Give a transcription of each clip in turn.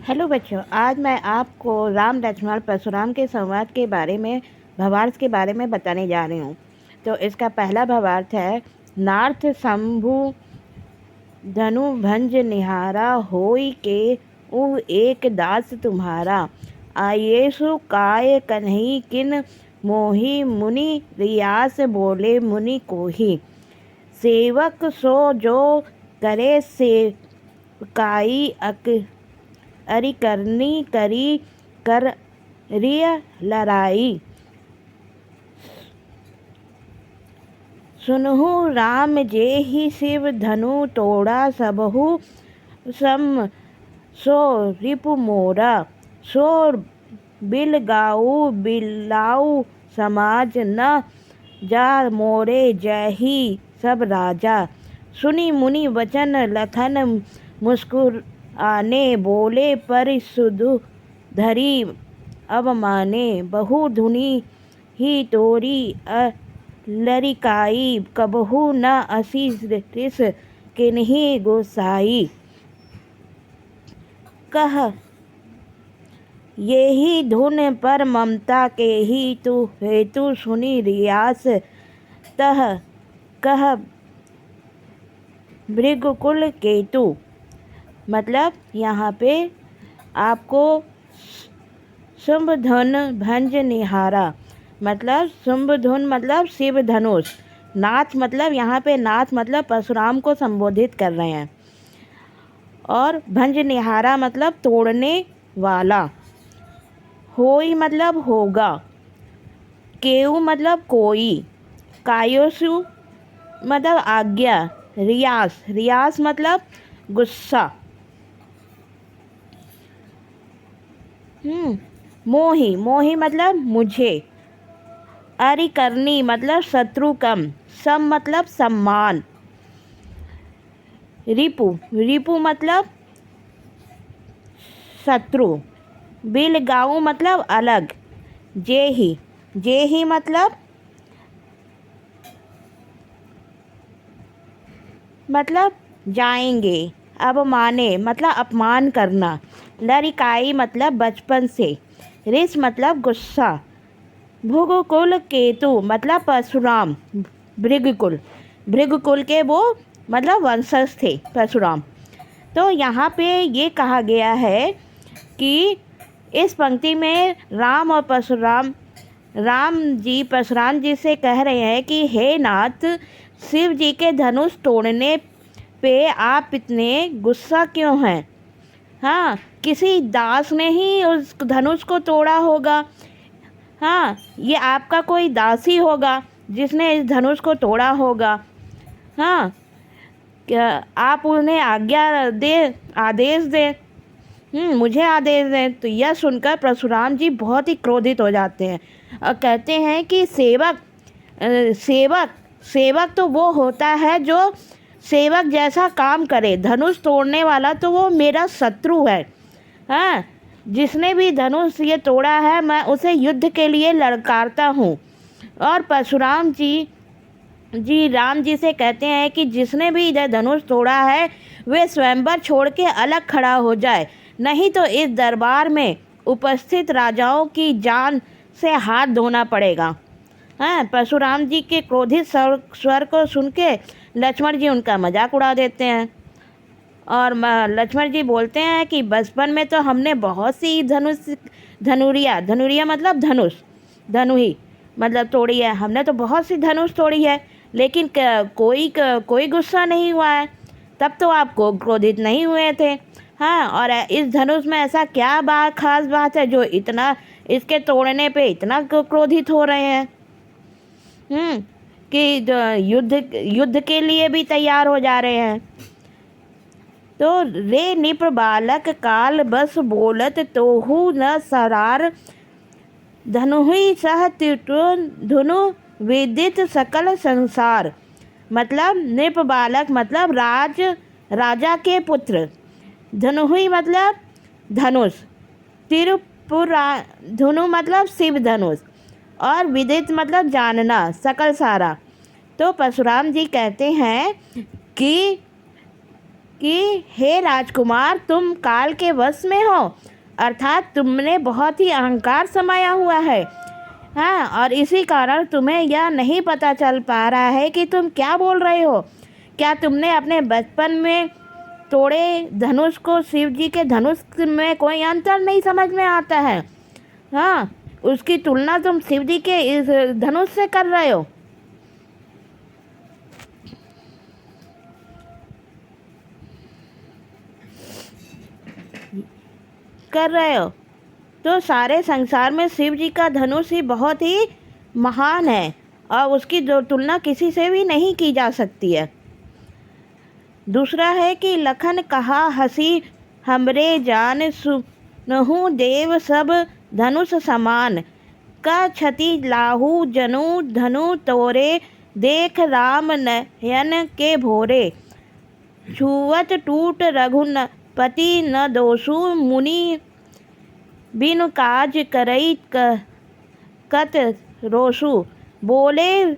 Hello बच्चों, आज मैं आपको राम लक्ष्मण परशुराम के संवाद के बारे में भावार्थ के बारे में बताने जा रही हूँ। तो इसका पहला भावार्थ है, नार्थ शंभु धनु भंज निहारा होई के उ एक दास तुम्हारा। आयेसु काय कन्हई किन मोहि मुनि रियास बोले मुनि कोही। सेवक सो जो करे से काई अरि करनी करी कर रिय लड़ाई। सुनहु राम जे ही शिव धनु तोड़ा सबहु सम सो रिपु मोरा। सो बिल गाऊ बिलाऊ समाज न जा मोरे जही सब राजा। सुनी मुनि वचन लखन मुस्कुराने बोले पर सुधु धरी अवमाने। बहु धुनी ही तोरी लरिकाई कबहू न असी रिस किन्ही गोसाई। कह यही धुन पर ममता के ही तू हेतु सुनी रियास तह कह भृगुकुल केतु। मतलब यहाँ पे आपको शुंभधुन भंज निहारा, मतलब शुंभधुन मतलब शिव धनुष। नाथ मतलब यहाँ पे नाथ मतलब परशुराम को संबोधित कर रहे हैं। और भंज निहारा मतलब तोड़ने वाला। होई मतलब होगा। केऊ मतलब कोई। कायोसु मतलब आज्ञा। रियास रियास मतलब गुस्सा। मोही मोही मतलब मुझे। अरिकरनी मतलब शत्रु कम। सम मतलब सम्मान। रिपु रिपु मतलब शत्रु। बिल गाऊ मतलब अलग। जेही मतलब जाएंगे। अवमाने मतलब अपमान करना। लरिकाई मतलब बचपन से। रिस मतलब गुस्सा। भृगुकुल केतु मतलब परशुराम। भृगुकुल के वो मतलब वंशज थे परशुराम। तो यहाँ पे ये कहा गया है कि इस पंक्ति में राम और परशुराम जी से कह रहे हैं कि हे नाथ, शिव जी के धनुष तोड़ने पे आप इतने गुस्सा क्यों हैं? हाँ, किसी दास ने ही उस धनुष को तोड़ा होगा। हाँ, ये आपका कोई दास ही होगा जिसने इस धनुष को तोड़ा होगा। हाँ, क्या आप उन्हें आदेश दे। मुझे आदेश दें। तो यह सुनकर परशुराम जी बहुत ही क्रोधित हो जाते हैं और कहते हैं कि सेवक तो वो होता है जो सेवक जैसा काम करे। धनुष तोड़ने वाला तो वो मेरा शत्रु है। हाँ, जिसने भी धनुष ये तोड़ा है मैं उसे युद्ध के लिए ललकारता हूँ। और परशुराम जी राम जी से कहते हैं कि जिसने भी इधर धनुष तोड़ा है वे स्वयंवर छोड़ के अलग खड़ा हो जाए, नहीं तो इस दरबार में उपस्थित राजाओं की जान से हाथ धोना पड़ेगा। हाँ, परशुराम जी के क्रोधित स्वर को सुन के लक्ष्मण जी उनका मजाक उड़ा देते हैं। और लक्ष्मण जी बोलते हैं कि बचपन में तो हमने बहुत सी धनुरिया मतलब धनुही मतलब तोड़ी है। हमने तो बहुत सी धनुष तोड़ी है, लेकिन कोई गुस्सा नहीं हुआ है। तब तो आप क्रोधित नहीं हुए थे। हाँ, और इस धनुष में ऐसा क्या खास बात है जो इतना इसके तोड़ने पे इतना क्रोधित हो रहे हैं? कि युद्ध के लिए भी तैयार हो जा रहे हैं। तो रे निप बालक काल बस बोलत तोहू न सरार। धनुहि सह धुनु विदित सकल संसार। मतलब नृप बालक मतलब राजा के पुत्र। धनुहि मतलब धनुष। त्रिपुरा धनु मतलब शिव धनुष। और विदित मतलब जानना, सकल सारा। तो परशुराम जी कहते हैं कि कि हे राजकुमार, तुम काल के वश में हो, अर्थात तुमने बहुत ही अहंकार समाया हुआ है। हाँ, और इसी कारण तुम्हें यह नहीं पता चल पा रहा है कि तुम क्या बोल रहे हो। क्या तुमने अपने बचपन में तोड़े धनुष को शिव जी के धनुष में कोई अंतर नहीं समझ में आता है? हाँ, उसकी तुलना तुम शिव जी के इस धनुष से कर रहे हो। तो सारे संसार में शिव जी का धनुष ही बहुत ही महान है और उसकी जो तुलना किसी से भी नहीं की जा सकती है। दूसरा है कि लखन कहा हंसी हमरे जान, सुनहु देव सब धनुष समान, का क्षति लाहू जनु धनु तोरे, देख राम नयन के भोरे, छुवत टूट रघुपति न दोषु, मुनि बिनु काज करई कत रोषु, बोले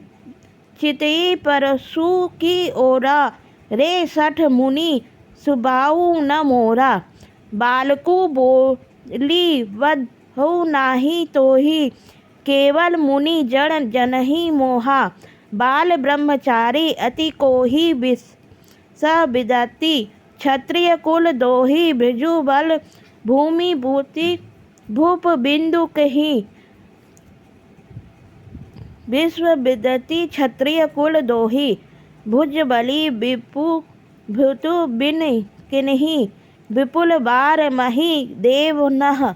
चितई परसु की ओरा, रे सठ मुनि सुबाऊ न मोरा, बालकु बोली वधु नाही तोही, केवल मुनि जड़ जनहि मोहा, बाल ब्रह्मचारी अति कोही विदति, क्षत्रिय कुल दोही भृजु बल, भूमि भूति भूप बिंदु कही, विश्व विदति क्षत्रिय कुल दोही, भुज बलि विपु भूतु बिन किन्ही, विपुल बार मही देव नह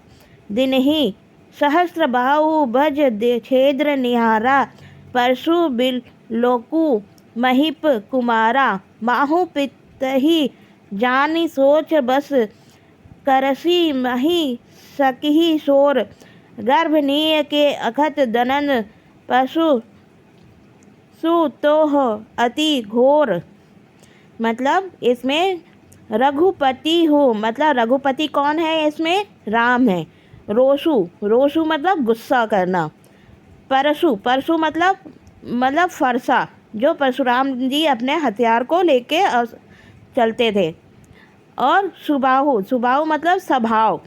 दिनहि, सहस्र बाहु भज छेद्र निहारा, परशु बिलोकु महिप कुमारा, माहु पितहि जानि सोच बस, करसी मही सकही शोर, गर्भनीय के अखत दनन, पशु सुतोह अति घोर। मतलब इसमें रघुपति हो, मतलब रघुपति कौन है? इसमें राम है। रोषु मतलब गुस्सा करना। परशु मतलब फरसा, जो परशुराम जी अपने हथियार को लेके चलते थे। और सुबाहु मतलब स्वभाव।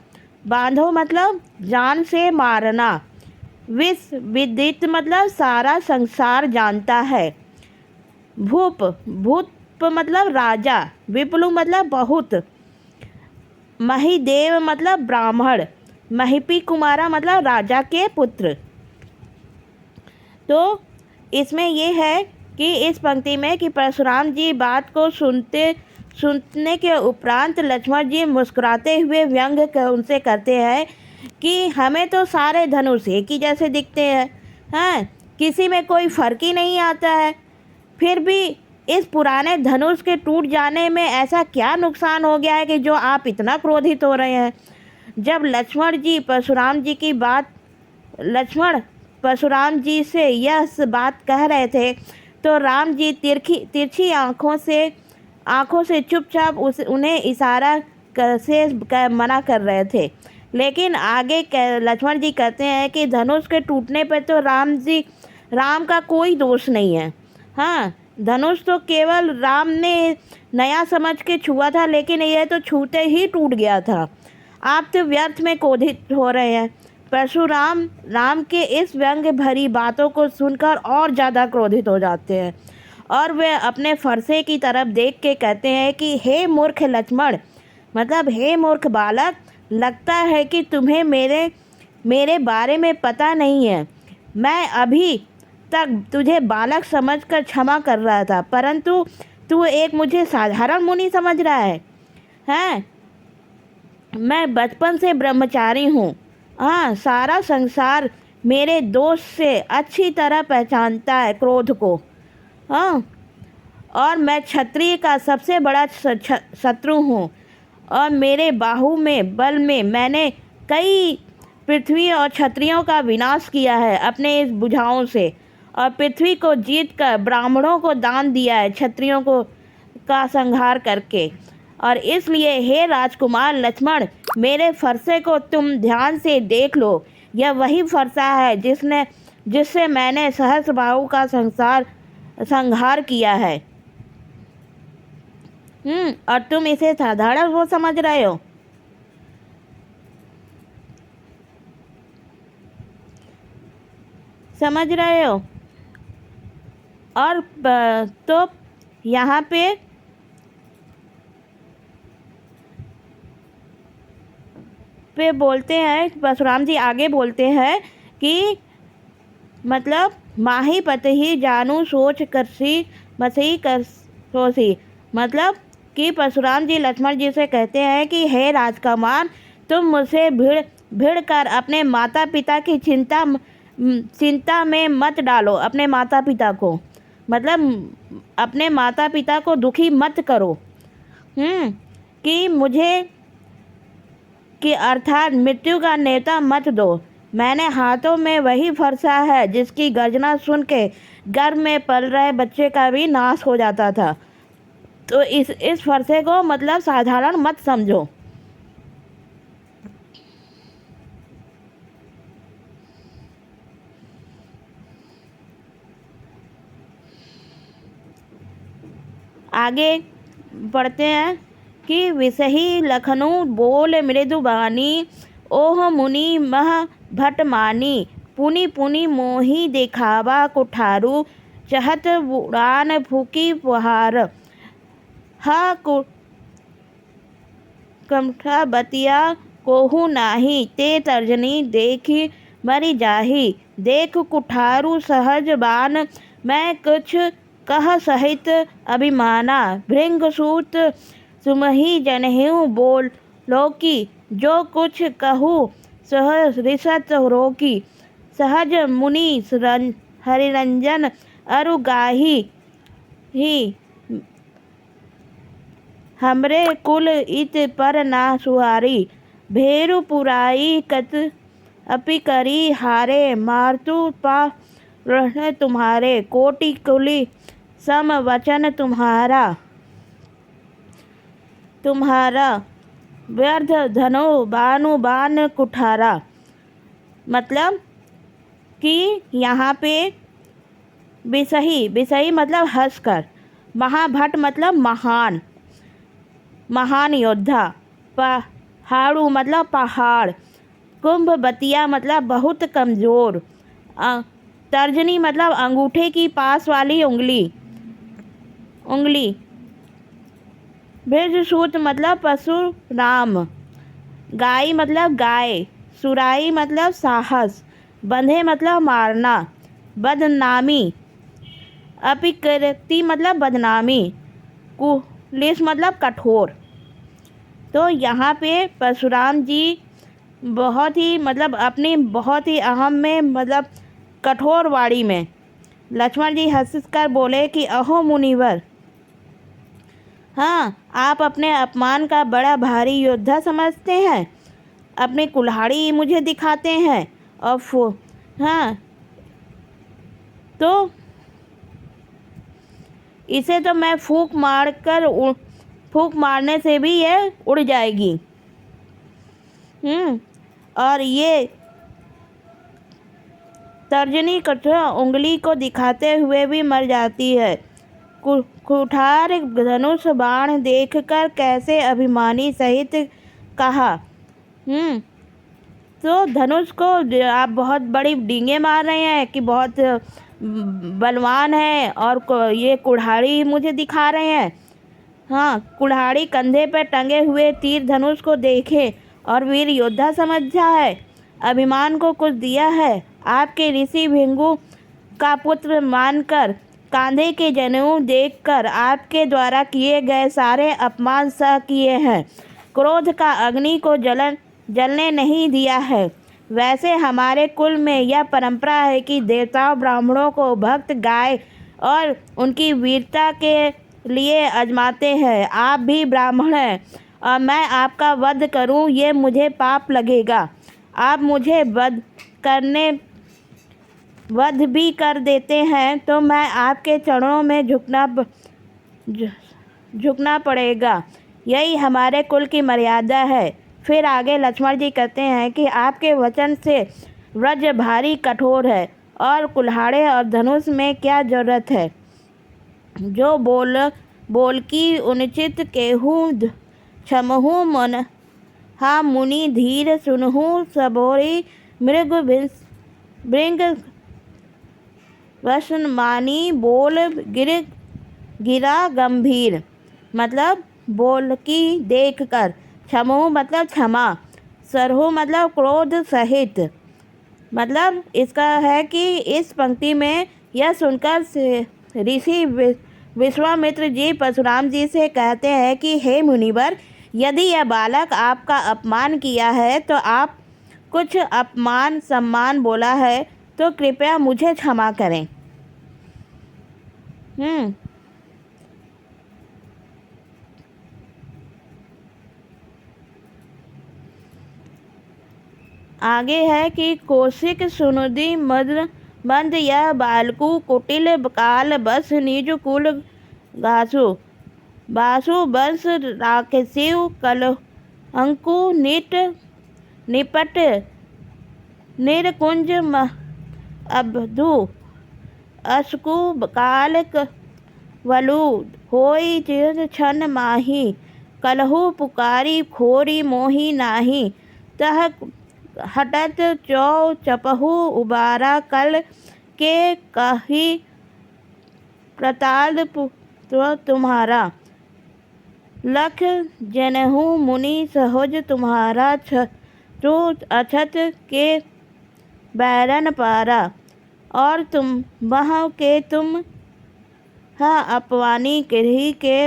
बांधो मतलब जान से मारना। विदित मतलब सारा संसार जानता है। भूप मतलब राजा। विपुल मतलब बहुत। महिदेव मतलब ब्राह्मण। महिपी कुमारा मतलब राजा के पुत्र। तो इसमें ये है कि इस पंक्ति में कि परशुराम जी बात को सुनने के उपरांत लक्ष्मण जी मुस्कुराते हुए व्यंग उनसे करते हैं कि हमें तो सारे धनुष एक ही जैसे दिखते हैं, हाँ, किसी में कोई फर्क ही नहीं आता है। फिर भी इस पुराने धनुष के टूट जाने में ऐसा क्या नुकसान हो गया है कि जो आप इतना क्रोधित हो रहे हैं। जब लक्ष्मण परशुराम जी से यह बात कह रहे थे तो राम जी तिरछी आँखों से चुपचाप उन्हें इशारा से मना कर रहे थे। लेकिन आगे लक्ष्मण जी कहते हैं कि धनुष के टूटने पर तो राम का कोई दोष नहीं है। हाँ, धनुष तो केवल राम ने नया समझ के छुआ था, लेकिन यह तो छूते ही टूट गया था। आप तो व्यर्थ में क्रोधित हो रहे हैं। परशुराम राम के इस व्यंग्य भरी बातों को सुनकर और ज़्यादा क्रोधित हो जाते हैं और वे अपने फरसे की तरफ देख के कहते हैं कि हे मूर्ख लक्ष्मण, मतलब हे मूर्ख बालक, लगता है कि तुम्हें मेरे बारे में पता नहीं है। मैं अभी तक तुझे बालक समझकर क्षमा कर रहा था, परंतु तू एक मुझे साधारण मुनि समझ रहा है। हैं? मैं बचपन से ब्रह्मचारी हूँ। हाँ, सारा संसार मेरे दोष से अच्छी तरह पहचानता है क्रोध को। हाँ, और मैं क्षत्रिय का सबसे बड़ा शत्रु हूँ और मेरे बाहु में बल में मैंने कई पृथ्वी और क्षत्रियों का विनाश किया है अपने इस भुजाओं से, और पृथ्वी को जीत कर ब्राह्मणों को दान दिया है क्षत्रियों का संहार करके। और इसलिए हे राजकुमार लक्ष्मण, मेरे फरसे को तुम ध्यान से देख लो। यह वही फरसा है जिससे मैंने सहस्रबाहु का संहार किया है। और तुम इसे साधारण वो समझ रहे हो। समझ रहे हो। और तो यहाँ पे बोलते हैं, परशुराम जी आगे बोलते हैं कि मतलब माही पत ही जानू सोच करसी मसी कर सोसी। मतलब कि परशुराम जी लक्ष्मण जी से कहते हैं कि हे राजकुमार, तुम मुझसे भिड़ भिड़ कर अपने माता पिता की चिंता में मत डालो। अपने माता पिता को मतलब अपने माता पिता को दुखी मत करो। कि मुझे कि अर्थात मृत्यु का नेता मत दो। मैंने हाथों में वही फरसा है जिसकी गर्जना सुन के गर्भ में पल रहे बच्चे का भी नाश हो जाता था। तो इस फरसे को मतलब साधारण मत समझो। आगे बढ़ते हैं कि विसही लखनऊ बोल मृदु बानी, ओह मुनि मह भट मानी, पुनि पुनि मोही देखावा कुठारू, चहत उड़ान फूकी फुहार, हा कमठा बतिया कोहू नाही, ते तर्जनी देखी मरी जाही, देख कुठारू सहज बान, मैं कुछ कह सहित अभिमाना, भृंग सूत सुमहि जनहिं बोल लोकी, जो कुछ कहूँ सह रिसत रोकी, सहज मुनि हरिरंजन अरु गाही ही, हमरे कुल इत पर ना सुहारी, भेरु पुराई कत अपि करी हारे, मारतु पा रह तुम्हारे, कोटि कुली सम वचन तुम्हारा व्यर्थ धनो बानु बान कुठारा। मतलब कि यहाँ पे बिसही मतलब हंसकर, महाभट मतलब महान योद्धा, पहाड़ू मतलब पहाड़, कुंभ बतिया मतलब बहुत कमज़ोर, तर्जनी मतलब अंगूठे की पास वाली उंगली, बृहस्पति मतलब परशुराम, गाय मतलब गाय, सुराई मतलब साहस, बंधे मतलब मारना, बदनामी, अपिकृति मतलब बदनामी, कुलिस मतलब कठोर। तो यहाँ पे परशुराम जी बहुत ही मतलब अपनी बहुत ही अहम में मतलब कठोर वाणी में लक्ष्मण जी हंसकर बोले कि अहो मुनिवर, हाँ आप अपने अपमान का बड़ा भारी योद्धा समझते हैं, अपनी कुल्हाड़ी मुझे दिखाते हैं और हाँ तो इसे तो मैं फूंक मारने से भी ये उड़ जाएगी। और ये तर्जनी कठोर उंगली को दिखाते हुए भी मर जाती है। कुठार धनुष बाण देखकर कैसे अभिमानी सहित कहा। तो धनुष को आप बहुत बड़ी डींगे मार रहे हैं कि बहुत बलवान है और ये कुल्हाड़ी मुझे दिखा रहे हैं। हाँ, कुल्हाड़ी कंधे पर टंगे हुए तीर धनुष को देखे और वीर योद्धा समझा है, अभिमान को कुछ दिया है, आपके ऋषि भिंगु का पुत्र मानकर, कांधे के जनेऊ देखकर आपके द्वारा किए गए सारे अपमान सह किए हैं, क्रोध का अग्नि को जलने नहीं दिया है। वैसे हमारे कुल में यह परंपरा है कि देवताओं ब्राह्मणों को भक्त गाय और उनकी वीरता के लिए आजमाते हैं। आप भी ब्राह्मण हैं और मैं आपका वध करूं ये मुझे पाप लगेगा। आप मुझे वध भी कर देते हैं तो मैं आपके चरणों में झुकना पड़ेगा। यही हमारे कुल की मर्यादा है। फिर आगे लक्ष्मण जी कहते हैं कि आपके वचन से व्रज भारी कठोर है और कुल्हाड़े और धनुष में क्या जरूरत है। जो बोलकी उनचित केहू क्षमहु मन हा मुनि धीर सुनहु सबोरी मृग भृंग वसन मानी बोल गिरा गंभीर। मतलब बोल की देख कर, क्षमो मतलब क्षमा, सरहु मतलब क्रोध सहित। मतलब इसका है कि इस पंक्ति में यह सुनकर ऋषि विश्वामित्र जी परशुराम जी से कहते हैं कि हे मुनिवर, यदि यह बालक आपका अपमान किया है तो आप कुछ अपमान सम्मान बोला है तो कृपया मुझे क्षमा करें। आगे है कि कौशिक सुनुदि मंद यह बालकु कुटिल काल बस निज कुल घासु बासु बंश राक्षसिव कल अंकु निपट निरकुंज अबधु अस्कु काल वलु होई चिर छन माही कलहु पुकारी खोरी मोही नाही तह हटत चौ चपहु उबारा कल के कही प्रताल पुत्र तुम्हारा लख जनहु मुनि सहोज तुम्हारा तो अछत के बैरन पारा और तुम वह के तुम अपवानी किरही के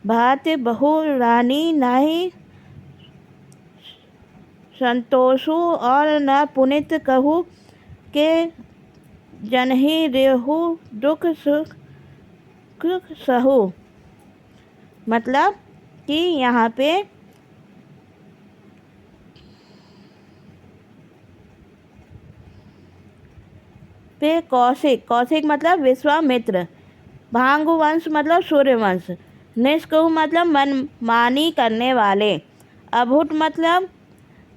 भात बहु रानी नाही संतोषु और न पुनित कहू के जनहि रेहु दुख सुख सहु। मतलब कि यहाँ पे कौशिक मतलब विश्वामित्र, भांगुवंश मतलब सूर्यवंश, निष्कहु मतलब मनमानी करने वाले, अभूत मतलब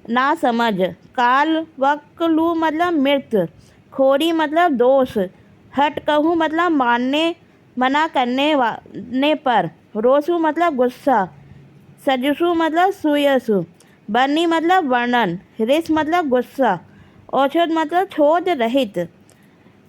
ना समझ, काल वक्लु मतलब मृत्यु, खोरी मतलब दोष, हटकहु मतलब मना करने पर, रोसु मतलब गुस्सा, सजसु मतलब सुयसु, बन्नी मतलब वर्णन, रिस मतलब गुस्सा, औषध मतलब छोद रहित।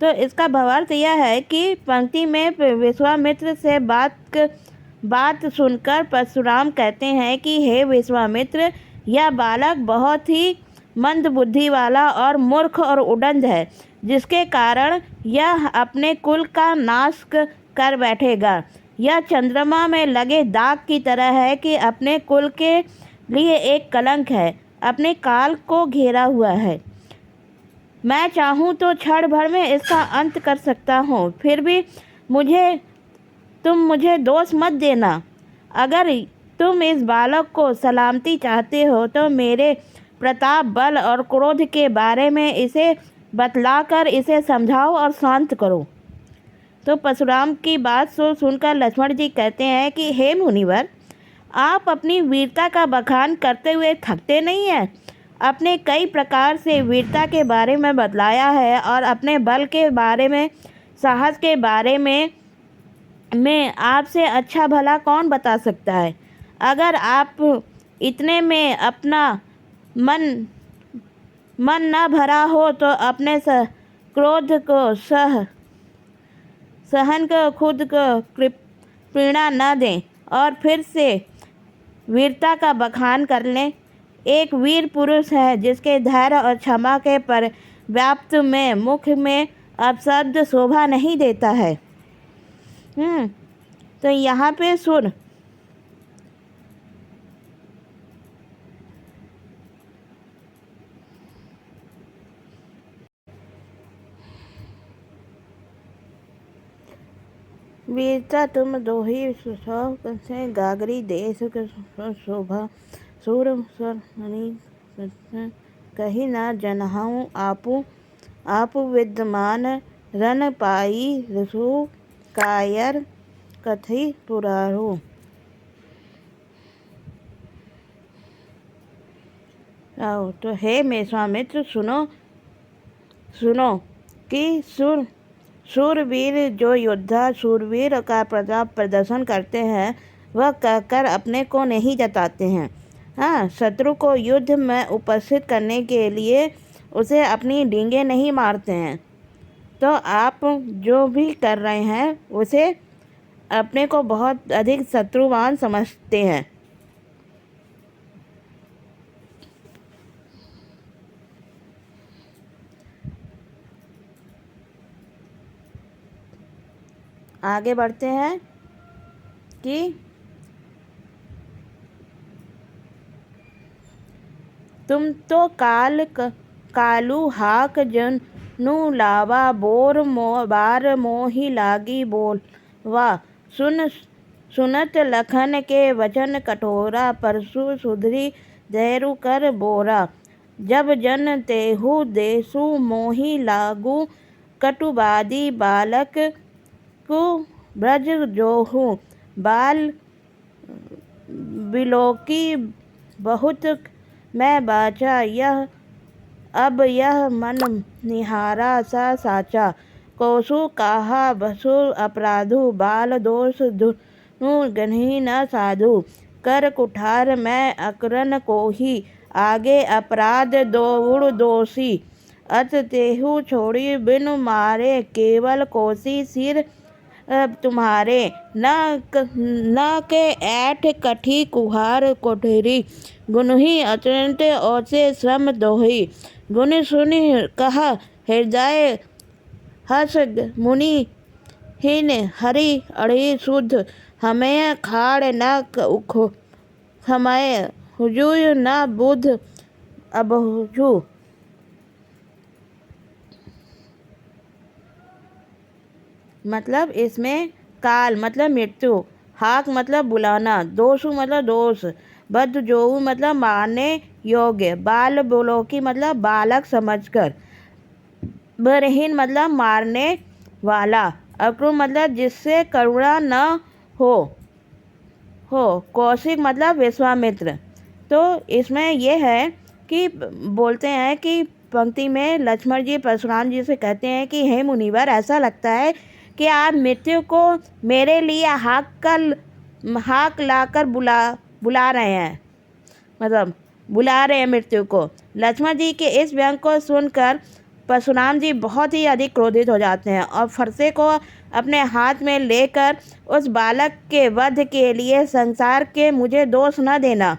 तो इसका भावार्थ यह है कि पंक्ति में विश्वामित्र से बात सुनकर परशुराम कहते हैं कि हे विश्वामित्र, यह बालक बहुत ही मंद बुद्धि वाला और मूर्ख और उदंड है, जिसके कारण यह अपने कुल का नाश कर बैठेगा। यह चंद्रमा में लगे दाग की तरह है कि अपने कुल के लिए एक कलंक है, अपने काल को घेरा हुआ है। मैं चाहूँ तो क्षण भर में इसका अंत कर सकता हूँ, फिर भी तुम मुझे दोष मत देना। अगर तुम इस बालक को सलामती चाहते हो तो मेरे प्रताप, बल और क्रोध के बारे में इसे बतलाकर इसे समझाओ और शांत करो। तो परशुराम की बात सुनकर लक्ष्मण जी कहते हैं कि हे मुनिवर, आप अपनी वीरता का बखान करते हुए थकते नहीं हैं। आपने कई प्रकार से वीरता के बारे में बतलाया है और अपने बल के बारे में, साहस के बारे में आपसे अच्छा भला कौन बता सकता है। अगर आप इतने में अपना मन न भरा हो तो अपने क्रोध को सहन को खुद को प्रेरणा न दें और फिर से वीरता का बखान कर लें। एक वीर पुरुष है जिसके धैर्य और क्षमा के पर्याप्त में मुख में अपशब्द शोभा नहीं देता है। तो यहाँ पे सुन, वीरता तुम दोही से गागरी देश शोभा सूर कही ना जनहाऊँ आप विद्यमान रन पाई रसु कायर कथी पुरारू। तो हे विश्वामित्र, सुनो कि शूरवीर जो योद्धा शूरवीर का प्रताप प्रदर्शन करते हैं वह कहकर अपने को नहीं जताते हैं। हाँ, शत्रु को युद्ध में उपस्थित करने के लिए उसे अपनी डींगें नहीं मारते हैं। तो आप जो भी कर रहे हैं उसे अपने को बहुत अधिक शत्रुवान समझते हैं। आगे बढ़ते हैं कि तुम तो कालू हाक जनु लावा बोर बार मोही लागी बोलवा सुनत लखन के वचन कठोरा परसु सुधरी देरु कर बोरा जब जन तेहु देसु मोही लागू कटुबादी बालक को ब्रज जोहू बाल बिलोकी बहुत मैं बाचा यह अब यह मन निहारा सा साचा कोसु कहा बसु अपराधु बाल दोष धुनु गन्ही न साधु कर कुठार मैं अकरन को ही आगे अपराध दौड़ दोषी अत तेहु छोड़ी बिनु मारे केवल कोसी सिर तुम्हारे न के ऐठ कठी कुहार कोठरी गुनही अत्यंत औसे श्रम दोही गुण सुनि कहा हृदय हस मुनि हिन हरि अड़ि शुद्ध हमें खाड़ न उखो हमें हुजूय न बुध अबहु। मतलब इसमें काल मतलब मृत्यु, हाक मतलब बुलाना, दोषु मतलब दोष, बद्ध जोऊ मतलब मारने योग्य, बाल बोलोकी मतलब बालक समझकर, बरहीन मतलब मारने वाला, अक्रूर मतलब जिससे करुणा न हो, कौशिक मतलब विश्वामित्र। तो इसमें यह है कि बोलते हैं कि पंक्ति में लक्ष्मण जी परशुराम जी से कहते हैं कि हे मुनिवर, ऐसा लगता है कि आप मृत्यु को मेरे लिए हाक लाकर बुला रहे हैं, मतलब बुला रहे हैं मृत्यु को। लक्ष्मण जी के इस व्यंग को सुनकर परशुराम जी बहुत ही अधिक क्रोधित हो जाते हैं और फरसे को अपने हाथ में लेकर उस बालक के वध के लिए संसार के मुझे दोष न देना,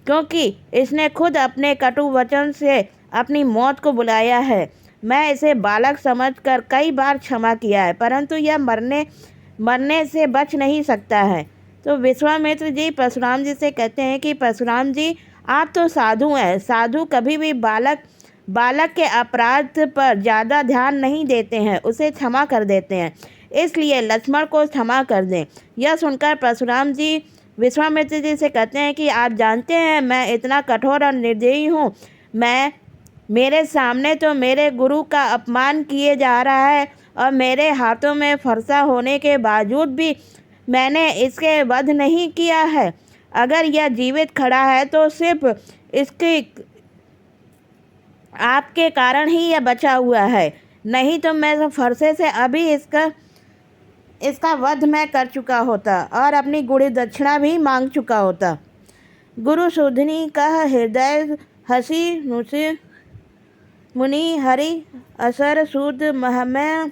क्योंकि इसने खुद अपने कटु वचन से अपनी मौत को बुलाया है। मैं इसे बालक समझकर कई बार क्षमा किया है, परंतु यह मरने से बच नहीं सकता है। तो विश्वामित्र जी परशुराम जी से कहते हैं कि परशुराम जी, आप तो साधु हैं, साधु कभी भी बालक के अपराध पर ज़्यादा ध्यान नहीं देते हैं, उसे क्षमा कर देते हैं, इसलिए लक्ष्मण को क्षमा कर दें। यह सुनकर परशुराम जी विश्वामित्र जी से कहते हैं कि आप जानते हैं मैं इतना कठोर और निर्दयी हूँ, मेरे सामने तो मेरे गुरु का अपमान किए जा रहा है और मेरे हाथों में फरसा होने के बावजूद भी मैंने इसके वध नहीं किया है। अगर यह जीवित खड़ा है तो सिर्फ इसके आपके कारण ही यह बचा हुआ है, नहीं तो मैं फरसे से अभी इसका वध मैं कर चुका होता और अपनी गुड़ी दक्षिणा भी मांग चुका होता। गुरु शोधनी का हृदय हसी नुसी मुनि हरि असर सूद महमें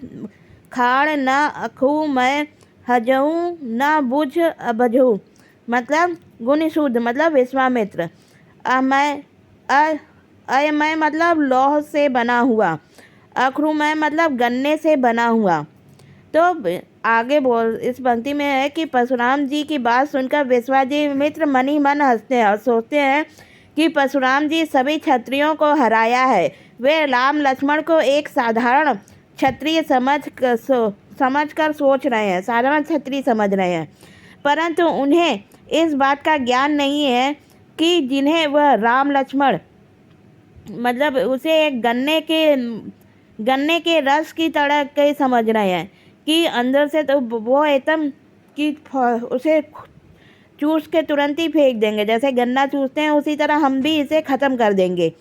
खाड़ न अखू मैं हजऊ न बुझ अबझू। मतलब गुणिशुद्ध मतलब विश्वामित्र, अयमय मतलब लौह से बना हुआ, अखरूमय मतलब गन्ने से बना हुआ। तो आगे इस पंक्ति में है कि परशुराम जी की बात सुनकर विश्वामित्र मन ही मन हंसते हैं और सोचते हैं कि परशुराम जी सभी क्षत्रियों को हराया है। वे राम लक्ष्मण को एक साधारण क्षत्रिय समझकर सोच रहे हैं, साधारण क्षत्रिय समझ रहे हैं, परंतु उन्हें इस बात का ज्ञान नहीं है कि जिन्हें वह राम लक्ष्मण मतलब उसे एक गन्ने के रस की तरह के समझ रहे हैं कि अंदर से तो वो एकदम कि उसे चूस के तुरंत ही फेंक देंगे, जैसे गन्ना चूसते हैं उसी तरह हम भी इसे ख़त्म कर देंगे।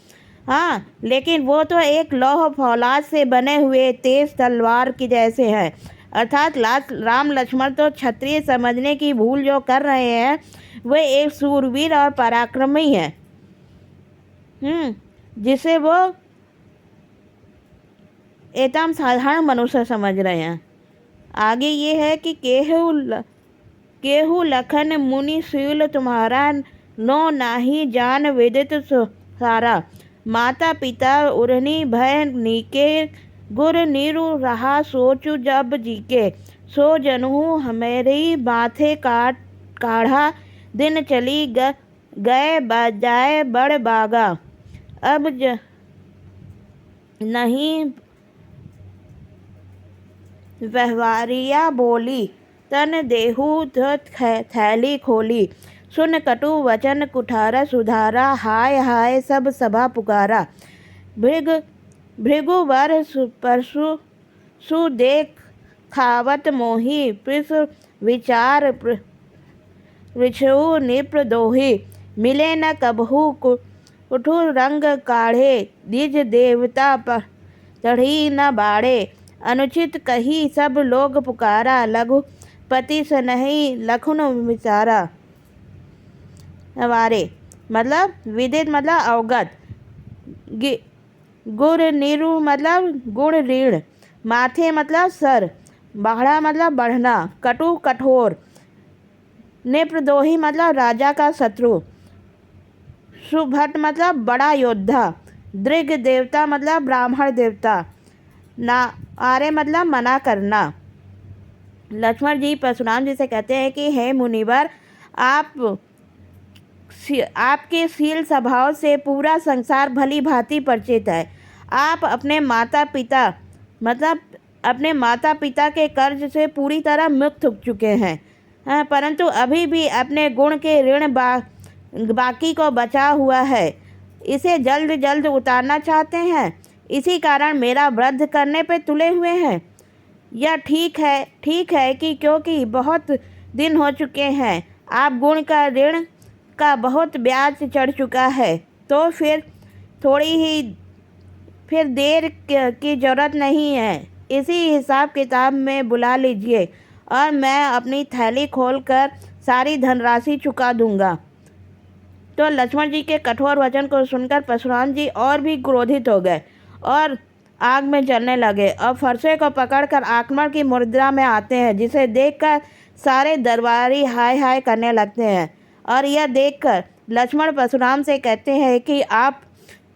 हाँ, लेकिन वो तो एक लौह फौलाद से बने हुए तेज तलवार की जैसे हैं। अर्थात राम लक्ष्मण तो क्षत्रिय समझने की भूल जो कर रहे हैं, वे एक सूरवीर और पराक्रमी है, जिसे वो एकदम साधारण मनुष्य समझ रहे हैं। आगे ये है कि केहू लखन मुनि शील तुम्हारा, नो नाही जान विदित सारा। माता पिता उरनी भय नीके, गुर नीरु रहा सोचु जब जीके। सो जनहु हमेरी माथे काढ़ा, दिन चली गए बजाए बड़ बागा। अब नहीं व्यवहारिया बोली, तन देहु थैली खोली। सुन कटु वचन कुठारा, सुधारा हाय हाय सब सभा पुकारा। भृगुवर परशु सुदेख खावत मोही, पृष विचार पृछु निप्र दोही। मिले न कबहू कुठु रंग काढ़े, निज देवता चढ़ी न बाड़े। अनुचित कही सब लोग पुकारा, लघुपति सनहि लखुन विचारा। हमारे मतलब विदित मतलब अवगत, गुर नीरु मतलब गुण ऋण, माथे मतलब सर, बाढ़ा मतलब बढ़ना, कटु कठोर, निप्रदोही मतलब राजा का शत्रु, सुभट मतलब बड़ा योद्धा, दृग देवता मतलब ब्राह्मण देवता, ना आरे मतलब मना करना। लक्ष्मण जी परशुराम जी से कहते हैं कि हे मुनिवर, आपके शील स्वभाव से पूरा संसार भली भांति परिचित है। आप अपने माता पिता के कर्ज से पूरी तरह मुक्त हो चुके हैं, परंतु अभी भी अपने गुण के ऋण बाकी को बचा हुआ है, इसे जल्द जल्द उतारना चाहते हैं। इसी कारण मेरा वध करने पे तुले हुए हैं। यह ठीक है कि क्योंकि बहुत दिन हो चुके हैं, आप गुण का ऋण का बहुत ब्याज चढ़ चुका है, तो फिर देर की ज़रूरत नहीं है। इसी हिसाब किताब में बुला लीजिए और मैं अपनी थैली खोलकर सारी धनराशि चुका दूंगा। तो लक्ष्मण जी के कठोर वचन को सुनकर परशुराम जी और भी क्रोधित हो गए और आग में जलने लगे और फरसे को पकड़कर आक्रमण की मुद्रा में आते हैं, जिसे देखकर सारे दरबारी हाय हाय करने लगते हैं। और यह देखकर लक्ष्मण परशुराम से कहते हैं कि आप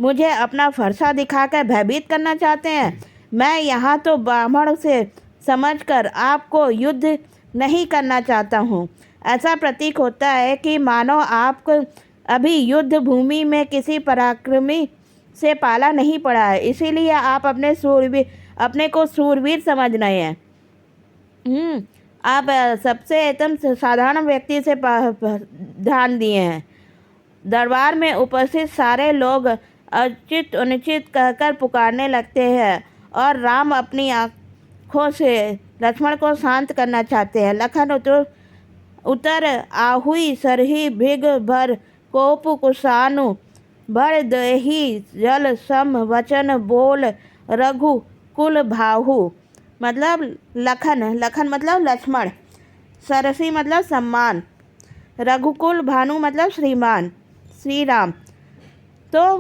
मुझे अपना फरसा दिखाकर भयभीत करना चाहते हैं। मैं यहाँ तो ब्राह्मण से समझकर आपको युद्ध नहीं करना चाहता हूँ। ऐसा प्रतीक होता है कि मानो आप अभी युद्ध भूमि में किसी पराक्रमी से पाला नहीं पड़ा है, इसीलिए आप अपने को सूरवीर समझ रहे हैं। आप सबसे एकदम साधारण व्यक्ति से ध्यान दिए हैं। दरबार में उपस्थित सारे लोग अचित अनुचित कहकर पुकारने लगते हैं और राम अपनी आँखों से लक्ष्मण को शांत करना चाहते हैं। लखन उतर आहुई सरही भिग भर, कोप कुशानु भर दही जल सम वचन बोल, रघु कुल भाहु मतलब लखन मतलब लक्ष्मण, सरसी मतलब सम्मान, रघुकुल भानु मतलब श्रीमान श्री राम। तो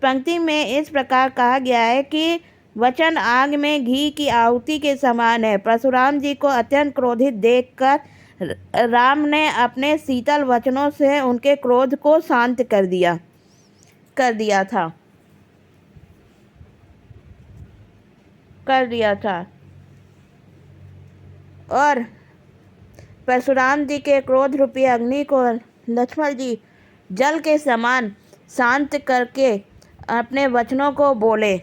पंक्ति में इस प्रकार कहा गया है कि वचन आग में घी की आहुति के समान है। परशुराम जी को अत्यंत क्रोधित देखकर राम ने अपने शीतल वचनों से उनके क्रोध को शांत कर दिया था और परशुराम जी के क्रोध रूपी अग्नि को लक्ष्मण जी जल के समान शांत करके अपने वचनों को बोले।